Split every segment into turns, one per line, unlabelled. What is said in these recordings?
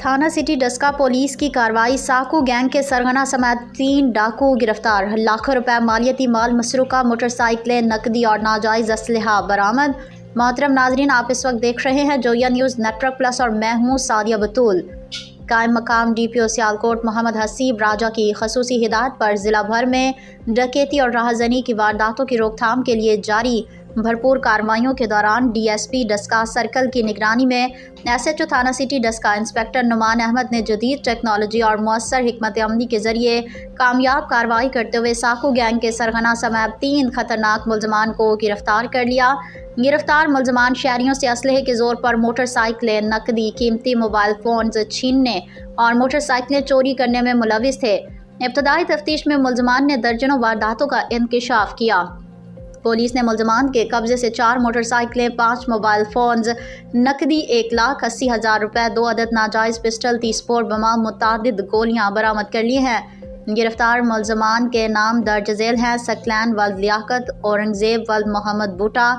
تھانہ city Daska police کی کارروائی، ساکو گینگ کے سرغنہ سمیت 3 ڈاکو گرفتار، لاکھوں روپے مالیتی مال مسروقہ، موٹر سائیکلیں، نقدی اور ناجائز اسلحہ برآمد۔ محترم ناظرین، آپ اس وقت دیکھ رہے ہیں جویا نیوز نیٹ ورک پلس اور میں ہوں سعدیہ بطول۔ قائم مقام ڈی پی او سیالکوٹ محمد حسیب راجہ کی خصوصی ہدایت پر ضلع بھر میں ڈکیتی اور راہزنی کی وارداتوں کی روک تھام کے لیے جاری بھرپور کارروائیوں کے دوران D S P Daska circle کی نگرانی میں ایس ایچ او تھانہ سٹی ڈسکا انسپکٹر نعمان احمد نے جدید ٹیکنالوجی اور مؤثر حکمت عملی کے ذریعے کامیاب کارروائی کرتے ہوئے ساکو گینگ کے سرغنہ سمیت 3 خطرناک ملزمان کو گرفتار کر لیا۔ گرفتار ملزمان شہریوں سے اسلحے کے زور پر موٹر سائیکلیں، نقدی، قیمتی موبائل فونز چھیننے اور موٹر سائیکلیں چوری کرنے میں ملوث تھے۔ ابتدائی تفتیش میں ملزمان نے درجنوں وارداتوں کا انکشاف کیا۔ پولیس نے ملزمان کے قبضے سے 4 موٹر سائیکلیں، 5 موبائل فونز، نقدی 1,80,000 روپے، 2 عدد ناجائز پسٹل، 30 بور بم، متعدد گولیاں برآمد کر لی ہیں۔ گرفتار ملزمان کے نام درج ذیل ہیں: ثقلین ولد لیاقت، اورنگزیب ولد محمد بوٹا،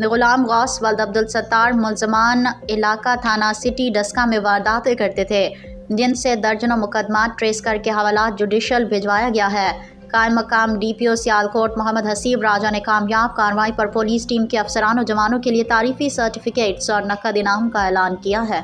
غلام غوث ولد عبدالستار۔ ملزمان علاقہ تھانہ سٹی ڈسکا میں وارداتیں کرتے تھے، جن سے درجنوں مقدمات ٹریس کر کے حوالات جوڈیشل بھجوایا گیا ہے۔ قائم مقام ڈی پی او سیالکوٹ محمد حسیب راجہ نے کامیاب کارروائی پر پولیس ٹیم کے افسران و جوانوں کے لیے تعریفی سرٹیفکیٹس اور نقد انعام کا اعلان کیا ہے۔